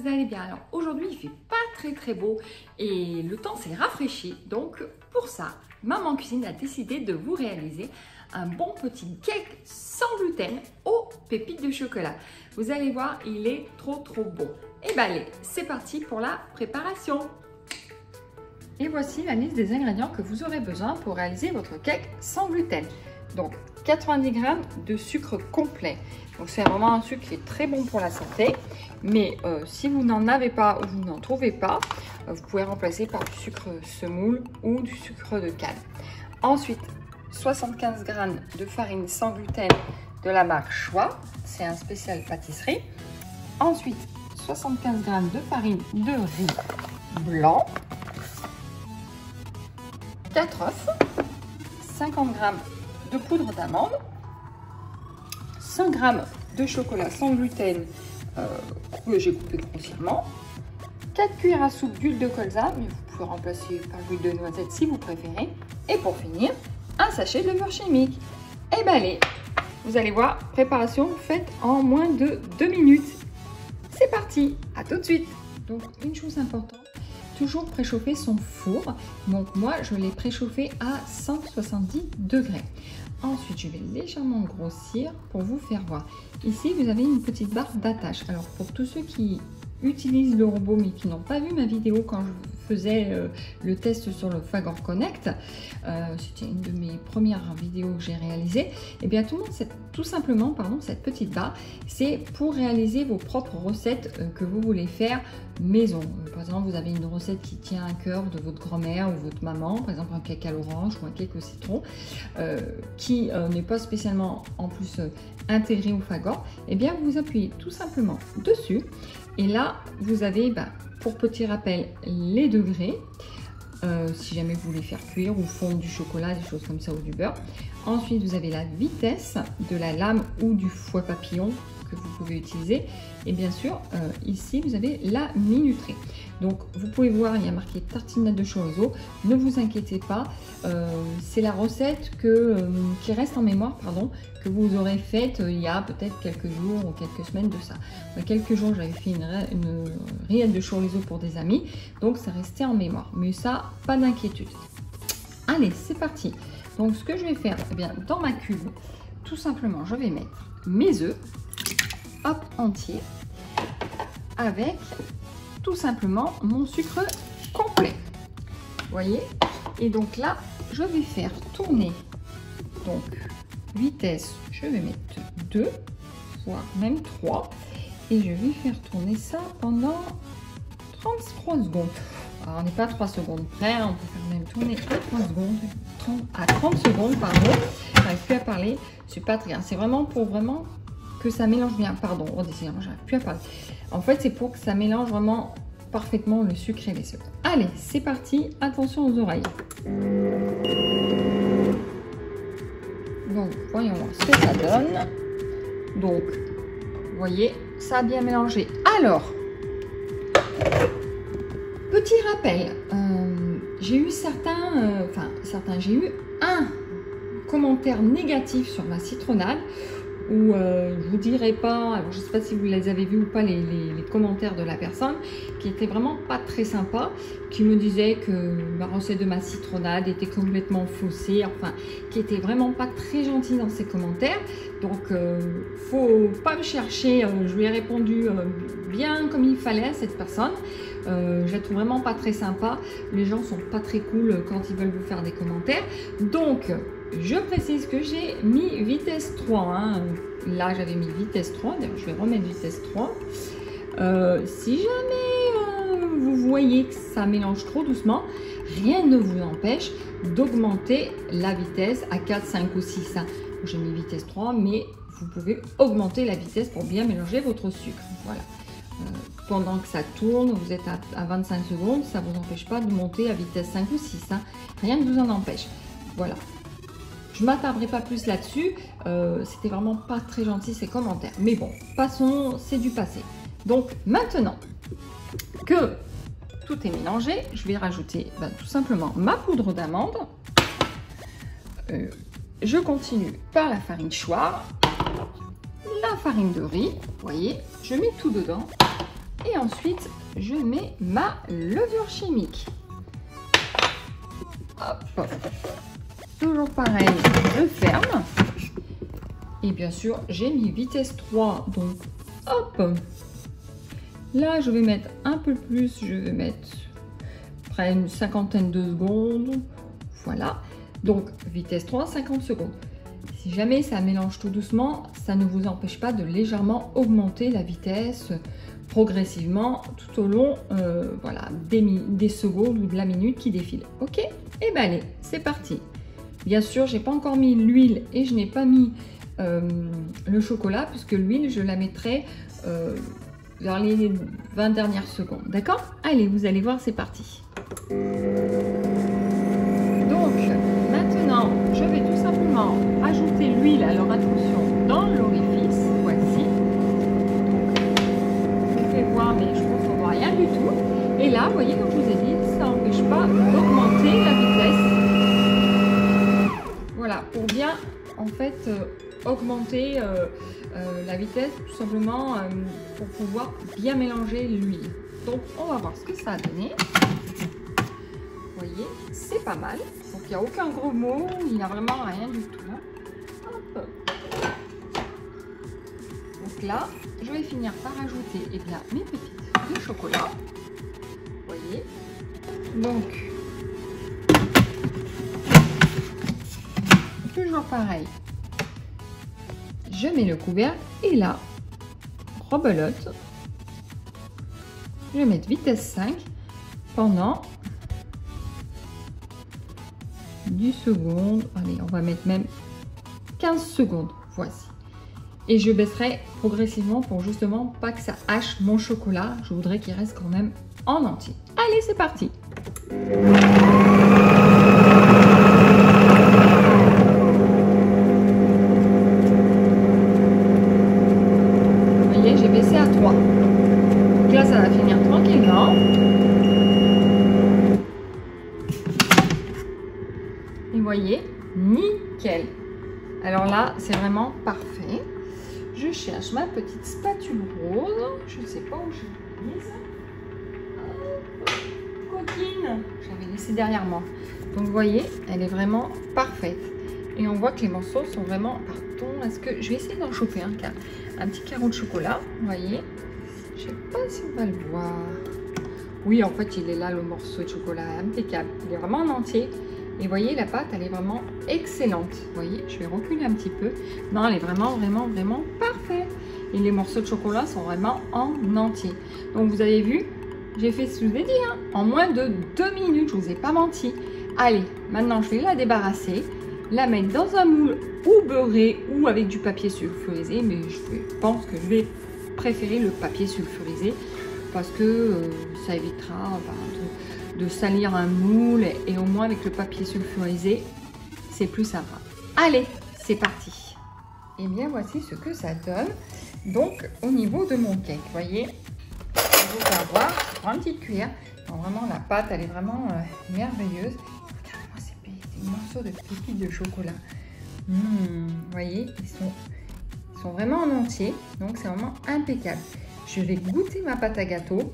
vous allez bien. Alors aujourd'hui il fait pas très beau et le temps s'est rafraîchi, donc pour ça Maman Cuisine a décidé de vous réaliser un bon petit cake sans gluten aux pépites de chocolat. Vous allez voir, il est trop bon. Et bien allez, c'est parti pour la préparation. Et voici la liste des ingrédients que vous aurez besoin pour réaliser votre cake sans gluten. Donc 90 g de sucre complet. Donc c'est vraiment un sucre qui est très bon pour la santé. Mais si vous n'en avez pas ou vous n'en trouvez pas, vous pouvez remplacer par du sucre semoule ou du sucre de canne. Ensuite, 75 g de farine sans gluten de la marque Choix. C'est un spécial pâtisserie. Ensuite, 75 g de farine de riz blanc. 4 œufs. 50 g de poudre d'amande. 100 g de chocolat sans gluten que j'ai coupé grossièrement, 4 cuillères à soupe d'huile de colza, mais vous pouvez remplacer par l'huile de noisette si vous préférez, et pour finir, un sachet de beurre chimique. Et bien allez, vous allez voir, préparation faite en moins de 2 minutes. C'est parti, à tout de suite. Donc une chose importante, toujours préchauffer son four. Donc moi je l'ai préchauffé à 170 degrés. Ensuite, je vais légèrement grossir pour vous faire voir. Ici, vous avez une petite barre d'attache. Alors, pour tous ceux qui utilisent le robot mais qui n'ont pas vu ma vidéo quand je faisais le test sur le Fagor Connect, c'était une de mes premières vidéos que j'ai réalisées, et bien tout simplement, cette petite barre, c'est pour réaliser vos propres recettes que vous voulez faire maison. Par exemple, vous avez une recette qui tient à cœur de votre grand-mère ou votre maman, par exemple un cake à l'orange ou un cake au citron, qui n'est pas spécialement en plus intégré au Fagor, et bien vous appuyez tout simplement dessus. Et là, vous avez, pour petit rappel, les degrés, si jamais vous voulez faire cuire ou fondre du chocolat, des choses comme ça, ou du beurre. Ensuite, vous avez la vitesse de la lame ou du fouet papillon que vous pouvez utiliser. Et bien sûr, ici, vous avez la minuterie. Donc, vous pouvez voir, il y a marqué tartinade de chorizo. Ne vous inquiétez pas, c'est la recette qui reste en mémoire, que vous aurez faite il y a peut-être quelques jours ou quelques semaines de ça. Il y a quelques jours, j'avais fait une rillette de chorizo pour des amis, donc ça restait en mémoire. Mais ça, pas d'inquiétude. Allez, c'est parti. Donc, ce que je vais faire, dans ma cube, tout simplement, je vais mettre mes œufs, hop, entiers, avec tout simplement mon sucre complet. Vous voyez? Et donc là, je vais faire tourner. Donc, vitesse, je vais mettre 2, voire même 3. Et je vais faire tourner ça pendant 33 secondes. Alors, on n'est pas à 3 secondes près, on peut faire même tourner à 3 secondes, à 30 secondes, pardon. Je n'arrive plus à parler, c'est pas très bien. C'est vraiment pour que ça mélange bien. Pardon, redescendons, j'arrive plus à parler. En fait, c'est pour que ça mélange vraiment parfaitement le sucre et les œufs. Allez, c'est parti. Attention aux oreilles. Donc, voyons voir ce que ça donne. Donc, vous voyez, ça a bien mélangé. Alors, petit rappel, j'ai eu j'ai eu un commentaire négatif sur ma citronnade où je vous dirai pas, alors je sais pas si vous les avez vus ou pas les commentaires de la personne, qui était vraiment pas très sympa, qui me disait que la recette de ma citronnade était complètement faussée, enfin qui était vraiment pas très gentil dans ses commentaires. Donc faut pas me chercher, je lui ai répondu bien comme il fallait à cette personne. Je la trouve vraiment pas très sympa, les gens sont pas très cool quand ils veulent vous faire des commentaires. Donc je précise que j'ai mis vitesse 3, là j'avais mis vitesse 3, d'ailleurs je vais remettre vitesse 3. Si jamais vous voyez que ça mélange trop doucement, rien ne vous empêche d'augmenter la vitesse à 4, 5 ou 6. J'ai mis vitesse 3, mais vous pouvez augmenter la vitesse pour bien mélanger votre sucre. Voilà. Pendant que ça tourne, vous êtes à 25 secondes, ça ne vous empêche pas de monter à vitesse 5 ou 6. Rien ne vous en empêche. Voilà. Je ne m'attarderai pas plus là-dessus. C'était vraiment pas très gentil ces commentaires. Mais bon, passons, c'est du passé. Donc maintenant que tout est mélangé, je vais rajouter tout simplement ma poudre d'amande. Je continue par la farine Choix, la farine de riz. Vous voyez, je mets tout dedans. Et ensuite, je mets ma levure chimique. Hop. Toujours pareil, je ferme. Et bien sûr, j'ai mis vitesse 3. Donc, hop. Là, je vais mettre un peu plus. Je vais mettre près une cinquantaine de secondes. Voilà. Donc, vitesse 3, 50 secondes. Si jamais ça mélange tout doucement, ça ne vous empêche pas de légèrement augmenter la vitesse progressivement tout au long voilà, des secondes ou de la minute qui défile. Ok? Et bien allez, c'est parti. Bien sûr, j'ai pas encore mis l'huile et je n'ai pas mis le chocolat puisque l'huile, je la mettrai dans les 20 dernières secondes. D'accord? Allez, vous allez voir, c'est parti. Donc, maintenant, je vais tout simplement ajouter l'huile, alors attention, dans l'orifice. Voici. Vous pouvez voir, mais je pense qu'on ne voit rien du tout. Et là, vous voyez, comme je vous ai dit, ça n'empêche pas d'augmenter la vitesse. Voilà, pour bien, en fait, augmenter la vitesse, tout simplement, pour pouvoir bien mélanger l'huile. Donc, on va voir ce que ça a donné. Vous voyez, c'est pas mal. Donc, il n'y a aucun gros mot, il n'y a vraiment rien du tout. Hop. Donc là, je vais finir par ajouter eh bien, mes pépites de chocolat. Vous voyez. Donc, toujours pareil. Je mets le couvercle et là, rebelote. Je vais mettre vitesse 5 pendant 10 secondes. Allez, on va mettre même 15 secondes. Voici. Et je baisserai progressivement pour justement pas que ça hache mon chocolat. Je voudrais qu'il reste quand même en entier. Allez, c'est parti. Vous voyez, j'ai baissé à 3. Donc là, ça va finir tranquillement. Et vous voyez, nickel. Alors là, c'est vraiment parfait. Je cherche ma petite spatule rose. Je ne sais pas où je l'ai mise. Coquine. Je l'avais laissée derrière moi. Donc vous voyez, elle est vraiment parfaite. Et on voit que les morceaux sont vraiment... Pardon, est-ce que... Je vais essayer d'en chauffer un petit carreau de chocolat. Vous voyez. Je ne sais pas si on va le voir. Oui, en fait, il est là, le morceau de chocolat. Impeccable. Il est vraiment en entier. Et vous voyez, la pâte, elle est vraiment excellente. Vous voyez, je vais reculer un petit peu. Non, elle est vraiment parfaite. Et les morceaux de chocolat sont vraiment en entier. Donc, vous avez vu, j'ai fait ce que je vous ai dit, hein, en moins de 2 minutes. Je ne vous ai pas menti. Allez, maintenant, je vais la débarrasser, la mettre dans un moule ou beurré ou avec du papier sulfurisé. Mais je pense que je vais préférer le papier sulfurisé parce que ça évitera de salir un moule et au moins avec le papier sulfurisé, c'est plus sympa. Allez, c'est parti. Et bien, voici ce que ça donne. Donc, au niveau de mon cake, vous voyez, vous pouvez avoir sur une petite cuillère. Donc, vraiment, la pâte, elle est vraiment merveilleuse. Regardez-moi ces morceaux de pépites de chocolat. Vous voyez, ils sont vraiment en entier. Donc, c'est vraiment impeccable. Je vais goûter ma pâte à gâteau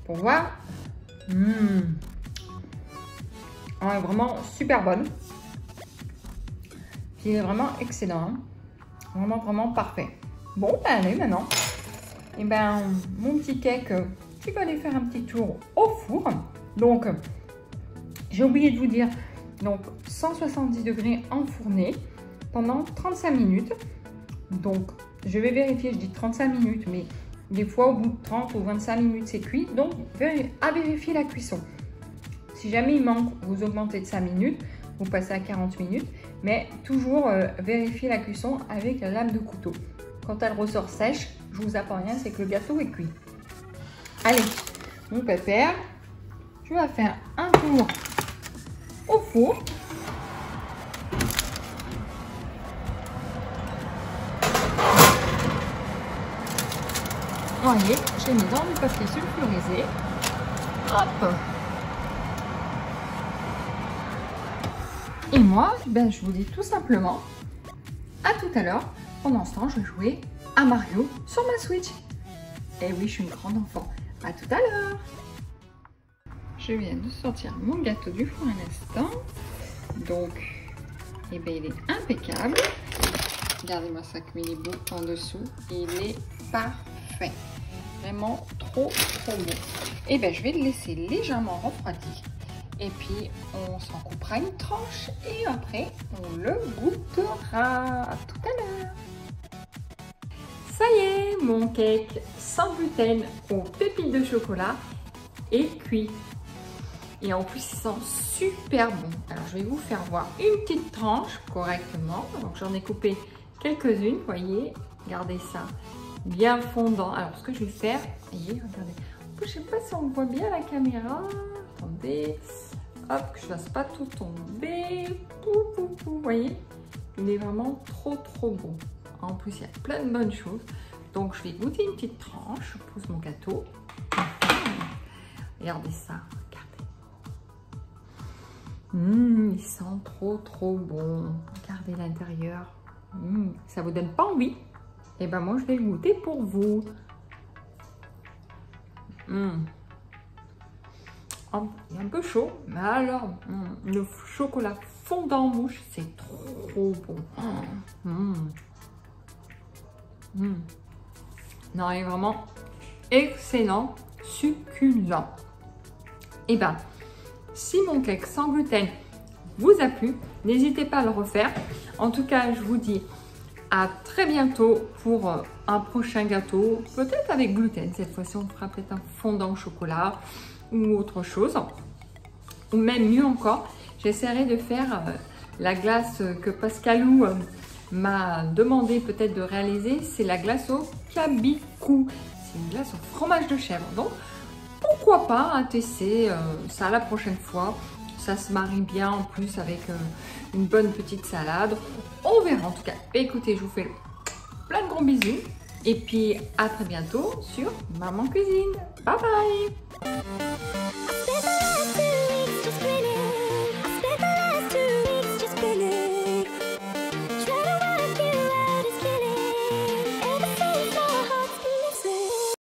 pour voir. Elle est vraiment super bonne. Puis il est vraiment excellent. Hein. Vraiment parfait. Bon, ben allez maintenant. Et ben mon petit cake, je vais aller faire un petit tour au four. Donc, j'ai oublié de vous dire, donc 170 degrés enfourné pendant 35 minutes. Donc, je vais vérifier, je dis 35 minutes, mais des fois au bout de 30 ou 25 minutes c'est cuit. Donc, à vérifier la cuisson. Si jamais il manque, vous augmentez de 5 minutes, vous passez à 40 minutes, mais toujours vérifier la cuisson avec la lame de couteau. Quand elle ressort sèche, je vous apprends rien, c'est que le gâteau est cuit. Allez, mon pépère, je vais faire un tour au four. Vous voyez, je l'ai mis dans le papier sulfurisé. Hop! Et moi, ben, je vous dis tout simplement à tout à l'heure. Pendant ce temps, je jouais à Mario sur ma Switch. Et oui, je suis une grande enfant. À tout à l'heure. Je viens de sortir mon gâteau du four un instant. Donc, eh bien, il est impeccable. Regardez-moi ça cuit les bouts en dessous. Il est parfait. Vraiment trop bon. Et bien, je vais le laisser légèrement refroidi. Et puis, on s'en coupera une tranche. Et après, on le goûtera. À tout à l'heure. Ça y est, mon cake sans gluten aux pépites de chocolat est cuit. Et en plus, il sent super bon. Alors, je vais vous faire voir une petite tranche correctement. Donc, j'en ai coupé quelques-unes, vous voyez. Regardez ça, bien fondant. Alors, ce que je vais faire, voyez, regardez. Je ne sais pas si on voit bien la caméra. Attendez, hop, que je ne laisse pas tout tomber. Vous voyez, il est vraiment trop bon. En plus, il y a plein de bonnes choses. Donc, je vais goûter une petite tranche. Je pose mon gâteau. Regardez ça. Il sent trop bon. Regardez l'intérieur. Ça vous donne pas envie? Et ben moi je vais le goûter pour vous. Oh, il est un peu chaud, mais alors le chocolat fondant en bouche, c'est trop bon. Non, il est vraiment excellent, succulent. Et ben si mon cake sans gluten vous a plu, n'hésitez pas à le refaire. En tout cas, je vous dis à très bientôt pour un prochain gâteau, peut-être avec gluten. Cette fois-ci, on fera peut-être un fondant au chocolat ou autre chose. Ou même mieux encore, j'essaierai de faire la glace que Pascalou m'a demandé peut-être de réaliser. C'est la glace au cabicoux. C'est une glace au fromage de chèvre. Donc, pourquoi pas tester ça la prochaine fois. Ça se marie bien en plus avec une bonne petite salade. On verra en tout cas. Écoutez, je vous fais plein de gros bisous. Et puis à très bientôt sur Maman Cuisine. Bye bye.